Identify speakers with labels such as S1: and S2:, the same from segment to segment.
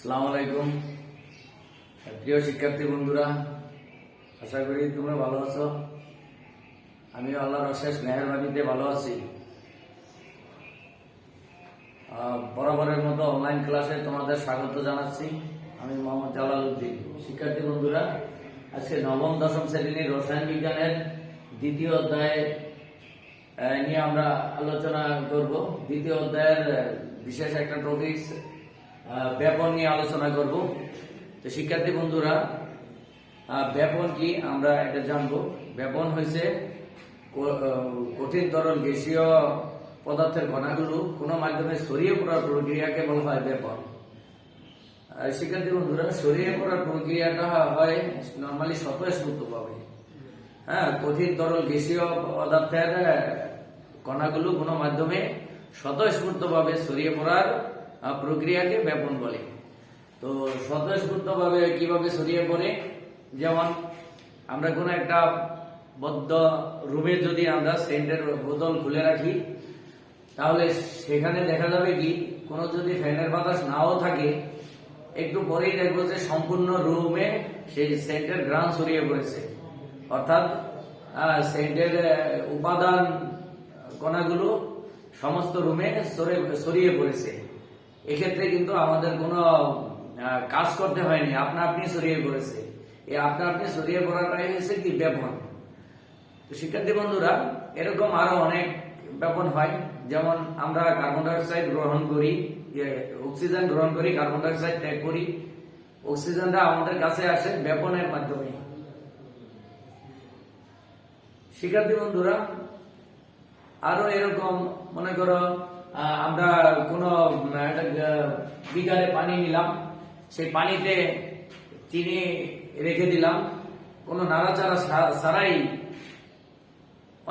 S1: আসসালামু আলাইকুম প্রিয় শিক্ষার্থী বন্ধুরা, আশা করি তোমরা ভালো আছো। আমি আল্লাহর অশেষ মেহেরবানিতে ভালো আছি। বরাবরের মতো অনলাইন ক্লাসে তোমাদের স্বাগত জানাচ্ছি। আমি মোহাম্মদ জালালউদ্দিন। শিক্ষার্থী বন্ধুরা, আজকে নবম দশম শ্রেণীর রসায়ন বিজ্ঞানের দ্বিতীয় অধ্যায় নিয়ে আমরা আলোচনা করব। দ্বিতীয় অধ্যায়ের বিশেষ একটা টপিকস ব্যাপন নিয়ে আলোচনা করব। তো শিক্ষার্থী বন্ধুরা, ব্যাপন কি আমরা এটা জানবো। ব্যাপন হয়েছে কঠিন তরল গ্যাসীয় পদার্থের কণাগুলো কোনো মাধ্যমে ছড়িয়ে পড়ার প্রক্রিয়াকে বলা হয় ব্যাপন। শিক্ষার্থী বন্ধুরা, ছড়িয়ে পড়ার প্রক্রিয়াটা হয় নর্মালি স্বতঃস্ফূর্তভাবে। কঠিন তরল গ্যাসীয় পদার্থের কণাগুলো কোনো মাধ্যমে স্বতঃস্ফূর্তভাবে ছড়িয়ে পড়ার প্রক্রিয়াকে ব্যাপন বলে। তো স্বতঃস্ফূর্তভাবে কিভাবে ছড়িয়ে পড়ে, যেমন আমরা কোনো একটা বদ্ধ রুমে যদি আমরা সেন্টের বোতল খুলে রাখি, তাহলে সেখানে দেখা যাবে কি কোনো যদি ফ্যানের বাতাস নাও থাকে, একটু পরেই দেখবো যে সম্পূর্ণ রুমে সেই সেন্টের ঘ্রাণ ছড়িয়ে পড়েছে। অর্থাৎ সেন্টের উপাদান কণাগুলো সমস্ত রুমে ছড়িয়ে পড়েছে। এক্ষেত্রে কিন্তু আমাদের কোনো কাজ করতে হয়নি, আপনা আপনি ছড়িয়ে পড়েছে। এই আপনা আপনি ছড়িয়ে পড়াটাই হয়েছে কি ব্যাপন। তো শিক্ষার্থী বন্ধুরা, এরকম আরো অনেক ব্যাপন হয়। যেমন আমরা কার্বন ডাইঅক্সাইড গ্রহণ করি, অক্সিজেন গ্রহণ করি, কার্বন ডাইঅক্সাইড ত্যাগ করি, অক্সিজেনটা আমাদের কাছে আসে ব্যাপনের মাধ্যমে। শিক্ষার্থী বন্ধুরা, আরো এরকম মনে করো আমরা কোন বিকারে পানি নিলাম, সেই পানিতে চিনি রেখে দিলাম, কোন নাড়াচাড়া ছাড়াই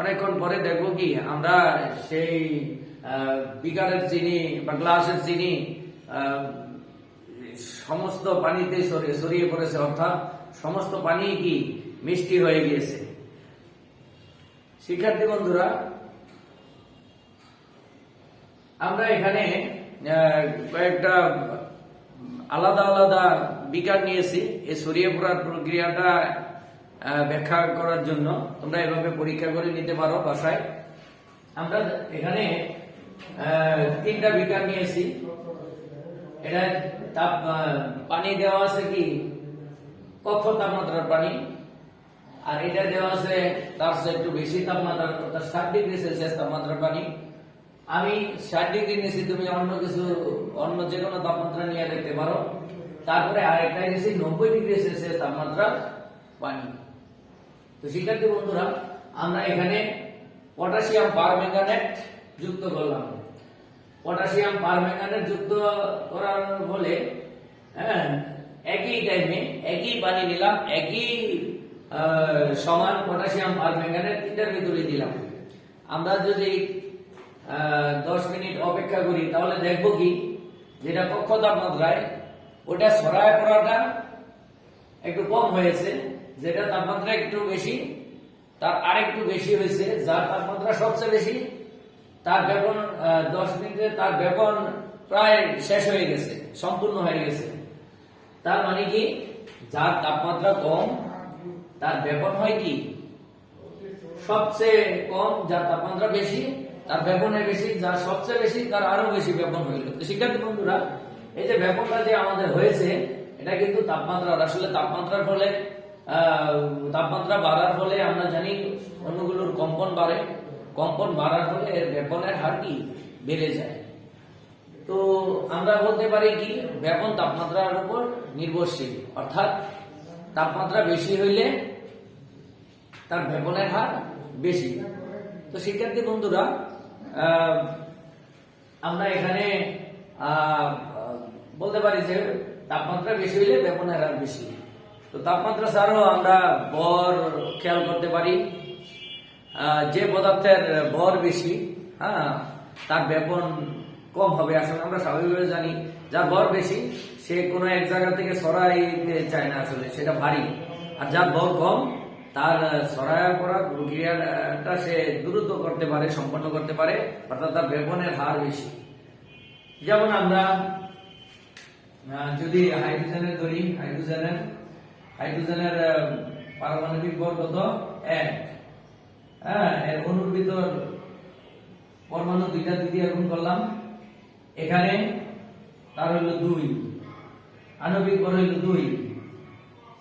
S1: অনেকক্ষণ পরে দেখবো কি আমরা সেই বিকারের চিনি বা গ্লাসের চিনি সমস্ত পানিতে ছড়িয়ে পড়েছে। অর্থাৎ সমস্ত পানি কি মিষ্টি হয়ে গিয়েছে। শিক্ষার্থী বন্ধুরা, আমরা এখানে কয়েকটা আলাদা আলাদা বিকার নিয়েছি এই ছড়িয়ে পড়ার প্রক্রিয়াটা ব্যাখ্যা করার জন্য। তোমরা এভাবে পরীক্ষা করে নিতে পারো বাসায়। আমরা এখানে তিনটা বিকার নিয়েছি। এটা পানি দেওয়া আছে কি কক্ষ তাপমাত্রার পানি, আর এটা দেওয়া আছে তার চেয়ে একটু বেশি তাপমাত্রা, 60 ডিগ্রি সেলসিয়াস তাপমাত্রার পানি। আমি 60 ডিগ্রি নিয়েছি, তুমি অন্য যে কোনো তাপমাত্রা নিয়ে দেখতে পারো। তারপরে আরেকটা নিয়েছি 90 ডিগ্রি সেলসিয়াস তাপমাত্রার পানি। তো শিক্ষার্থী বন্ধুরা, আমরা এখানে পটাশিয়াম পারম্যাঙ্গানেট যুক্ত করলাম। পটাশিয়াম পারম্যাঙ্গানেট যুক্ত করার ফলে একই টাইমে একই পানি নিলাম, একই সমান পটাশিয়াম পারম্যাঙ্গানেট তিনটার ভিতরে দিলাম। আমরা যদি 10 মিনিট অপেক্ষা করি, তাহলে দেখবো কি যেটা কক্ষ তাপমাত্রায় ওটা ছড়ায় পড়াটা একটু কম হয়েছে, যেটা তাপমাত্রা একটু বেশি তার আরেকটু বেশি হয়েছে। যার তাপমাত্রা সবচেয়ে বেশি তার ব্যাপন 10 মিনিটে তার ব্যাপন প্রায় শেষ হয়ে গেছে, সম্পূর্ণ হয়ে গেছে। তার মানে কি যার তাপমাত্রা কম তার ব্যাপন হয় কি সবচেয়ে কম, যার তাপমাত্রা বেশি তার ব্যাপনে বেশি, যার সবচেয়ে বেশি তার আরো বেশি ব্যাপন হইল। তো শিক্ষার্থী বন্ধুরা, এই যে ব্যাপনটা যে আমাদের হয়েছে, এটা কিন্তু তাপমাত্রা, আসলে তাপমাত্রার ফলে তাপমাত্রা বাড়ার ফলে আমরা জানি অণুগুলোর কম্পন বাড়ে, কম্পন বাড়ার ফলে এর ব্যাপনের হার কি বেড়ে যায়। তো আমরা বলতে পারি কি ব্যাপন তাপমাত্রার উপর নির্ভরশীল। অর্থাৎ তাপমাত্রা বেশি হইলে তার ব্যাপনের হার বেশি। তো শিক্ষার্থী বন্ধুরা, আমরা এখানে বলতে পারি যে তাপমাত্রা বেশি হইলে ব্যাপনের হার বেশি। তো তাপমাত্রা ছাড়াও আমরা ভর খেয়াল করতে পারি। যে পদার্থের ভর বেশি তার ব্যাপন কম হবে। আসলে আমরা স্বাভাবিকভাবে জানি যার ভর বেশি সে কোনো এক জায়গা থেকে সরাইতে চায় না, আসলে সেটা ভারী। আর যার ভর কম তার ছড়ায় পড়ার প্রক্রিয়াটা সে দ্রুত করতে পারে, সম্পন্ন করতে পারে, অর্থাৎ তার ব্যাপনের হার বেশি। যেমন আমরা যদি হাইড্রোজেনের ধরি, হাইড্রোজেনের পারমাণবিক ভর কত 1, হ্যাঁ, এর অণুর ভিতর পরমাণু দুইটা দিয়ে গুণ করলাম, এখানে তার হলো 2, আণবিক ভর হলো 2।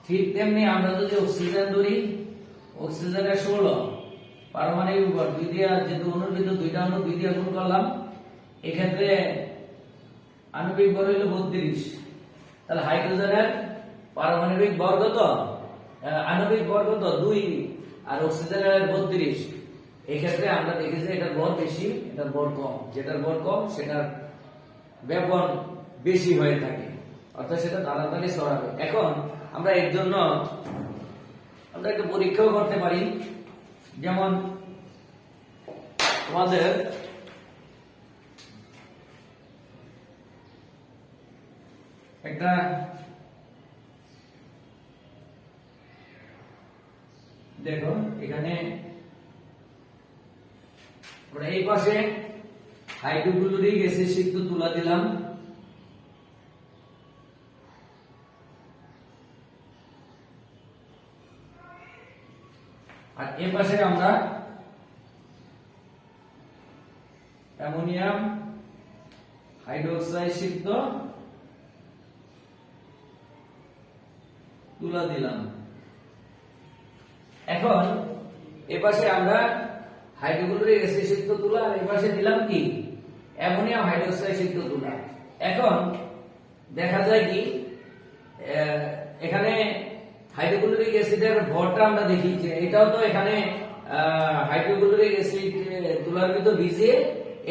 S1: ঠিক তেমনি আমরা যদি অক্সিজেন ধরি, অক্সিজেনের 16, পারমাণবিক ভর 2 দিয়ে, যেহেতু অণুর ভিতর দুইটা অণু 2 দিয়ে গুণ করলাম, এক্ষেত্রে আণবিক ভর হলো 32। তাহলে হাইড্রোজেনের পারমাণবিক ভর কত, আণবিক ভর কত 2 আর অক্সিজেনের 32। এই ক্ষেত্রে আমরা দেখি যে এটার ভর বেশি, এটার ভর কম। যেটার ভর কম সেটার ব্যাপন বেশি হয়ে থাকে, অর্থাৎ সেটা তাড়াতাড়ি ছড়াবে। এখন আমরা এর জন্য আমরা একটা পরীক্ষাও করতে পারি। যেমন তোমাদের একটা দেখো, এখানে আমরা এই পাশে হাইড্রোক্লোরিক অ্যাসিড সিক্ত তুলা দিলাম, আর এই পাশে আমরা অ্যামোনিয়াম হাইড্রোক্সাইড সিক্ত তুলা দিলাম। এখন এপাশে আমরা হাইড্রোক্লোরিক অ্যাসিড সিক্ত তুলা, আর এপাশে দিলাম কি অ্যামোনিয়াম হাইড্রোক্সাইড সিক্ত তুলা। এখন দেখা যায় কি এখানে হাইড্রোক্লোরিক অ্যাসিডের ভরটা আমরা দেখি যে এটাও তো এখানে হাইড্রোক্লোরিক অ্যাসিড তুলার ভিতর ভিজিয়ে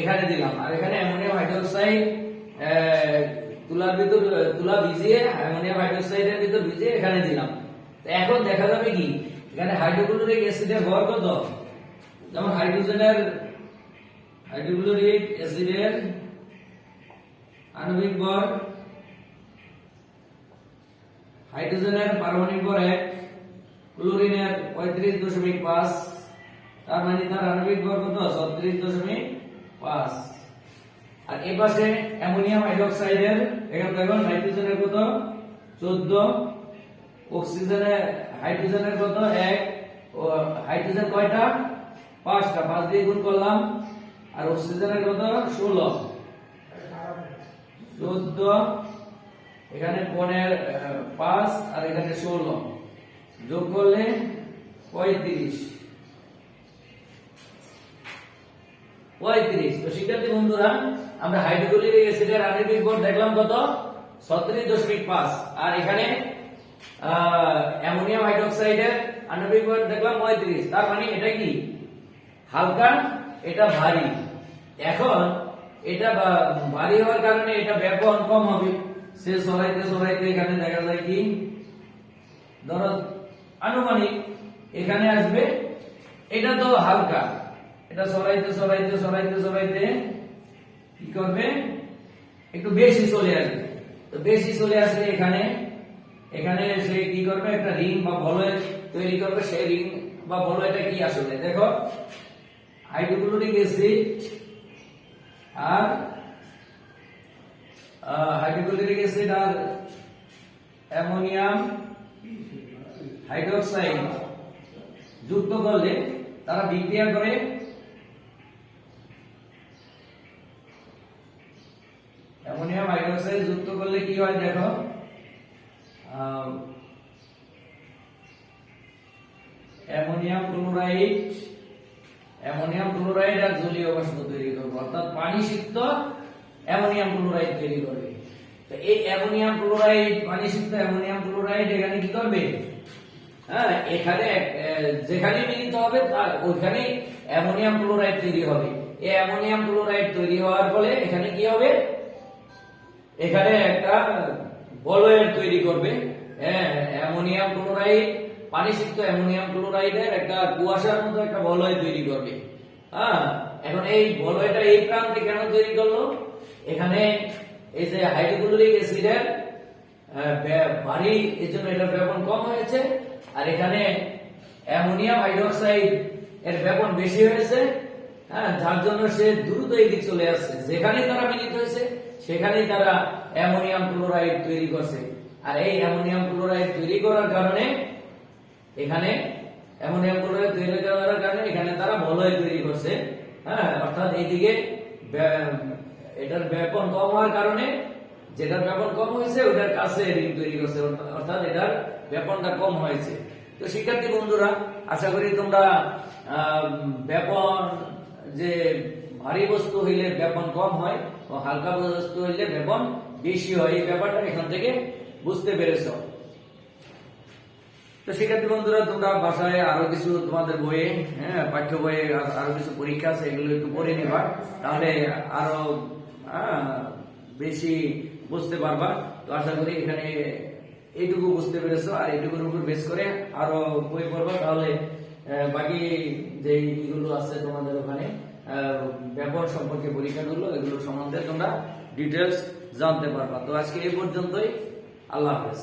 S1: এখানে দিলাম, আর এখানে অ্যামোনিয়াম হাইড্রোক্সাইড তুলার ভিতর তুলা ভিজিয়ে অ্যামোনিয়াম হাইড্রোক্সাইডের ভিতর ভিজিয়ে এখানে দিলাম। তো এখন দেখা যাবে কি এখানে হাইড্রোক্লোরিক অ্যাসিডের ভর কত, যেমন হাইড্রোক্লোরিক অ্যাসিডের আণবিক ভর, হাইড্রোজেনের পারমাণবিক ভর 1, ক্লোরিনের 35.5, তার মানে তার আণবিক ভর কত 36.5। আর এই পাশে অ্যামোনিয়াম হাইড্রোক্সাইডের, এখানে দেখো নাইট্রোজেনের কত 14, অক্সিজেনের হাইড্রোজেনের কত 1, ও হাইড্রোজেন কয়টা 5টা, 5 দিয়ে গুণ করলাম, আর অক্সিজেনের কত 16, 14, এখানে 5 আর এখানে 16 যোগ করলে 35। তো শিক্ষার্থী বন্ধুরা, আমরা হাইড্রোক্লোরিক অ্যাসিডের আণবিক ভর দেখলাম কত 36.5, আর এখানে অ্যামোনিয়াম হাইড্রোক্সাইডের আণবিক ভর দেখলাম 35। তার মানে এটা কি হালকা, এটা ভারী। এখন এটা ভারী হওয়ার কারণে এটা ব্যাপন কম হবে, সে সরাইতে এখানে দেখা যায় কি ধরো আনুমানিক এখানে আসবে, এটা তো হালকা, এটা সরাইতে কি করবে একটু বেশি চলে আসবে। তো বেশি চলে আসলে এখানে সে কি করবে একটা রিং বা বলয় তৈরি করবে। সেই রিং বা বলয়টা কি আসলে দেখো হাইড্রোক্লোরিক অ্যাসিড আর অ্যামোনিয়াম হাইড্রোক্সাইড যুক্ত করলে তারা বিক্রিয়া করে অ্যামোনিয়াম হাইড্রোক্সাইড যুক্ত করলে কি হয় দেখো, অ্যামোনিয়াম ক্লোরাইড আর জলীয় বাষ্প তৈরি করবে, অর্থাৎ পানি সিক্ত অ্যামোনিয়াম ক্লোরাইড তৈরি করবে। তো এই অ্যামোনিয়াম ক্লোরাইড, পানি সিক্ত অ্যামোনিয়াম ক্লোরাইড এখানে কি করবে, হ্যাঁ এখানে যেখানে মিলিত হবে তার ওইখানে অ্যামোনিয়াম ক্লোরাইড তৈরি হবে। এই অ্যামোনিয়াম ক্লোরাইড তৈরি হওয়ার ফলে এখানে কি হবে, এখানে একটা বলয় তৈরি করবে। হ্যাঁ, অ্যামোনিয়াম ক্লোরাইড পানি সিক্ত অ্যামোনিয়াম ক্লোরাইডের একটা কুয়াশার মতো একটা বলয় তৈরি করবে। হ্যাঁ, এখন এই বলয়টা এই প্রান্তে কেন তৈরি করলো, এখানে এই যে হাইড্রোক্লোরিক অ্যাসিডের ভারী, এর জন্য এটার ব্যাপন কম হয়েছে, আর এখানে অ্যামোনিয়াম হাইড্রোক্সাইড এর ব্যাপন বেশি হয়েছে। হ্যাঁ, যার জন্য সে দ্রুত এদিকে চলে আসছে, যেখানে তারা মিলিত হয়েছে সেখানেই তারা অ্যামোনিয়াম ক্লোরাইড তৈরি করছে। আর এই অ্যামোনিয়াম ক্লোরাইড তৈরি করার কারণে এখানে অ্যামোনিয়াম ক্লোরাইড তৈরি করার কারণে এখানে তারা বলয় তৈরি করছে। হ্যাঁ, অর্থাৎ এইদিকে এটার ব্যাপন কম হওয়ার কারণে, যেটার ব্যাপন কম হয়েছে ওটার কাছে রিং তৈরি করছে, অর্থাৎ এটার ব্যাপনটা কম হয়েছে। তো শিক্ষার্থী বন্ধুরা, আশা করি তোমরা ব্যাপন যে ভারী বস্তু হইলে ব্যাপন কম হয় ও হালকা বস্তু হইলে ব্যাপন বেশি হয়, এই ব্যাপারটা এখান থেকে বুঝতে পেরেছো। তো শিক্ষার্থী বন্ধুরা, তোমরা বাসায় আরো কিছু তোমাদের বইয়ে, হ্যাঁ, পাঠ্য বইয়ে আরো কিছু পরীক্ষা আছে, এগুলো একটু পড়ে নিবা, তাহলে আরো বেশি বুঝতে পারবা। তো আশা করি এখানে এইটুকু বুঝতে পেরেছো, আর এইটুকুর উপর বেস করে আরো বই পড়বা, তাহলে বাকি যে এগুলো আছে তোমাদের ওখানে ব্যাপক সম্পর্কে পরীক্ষাগুলো, এগুলো সম্বন্ধে তোমরা ডিটেলস জানতে পারবা। তো আজকে এই পর্যন্তই, আল্লাহ হাফেজ।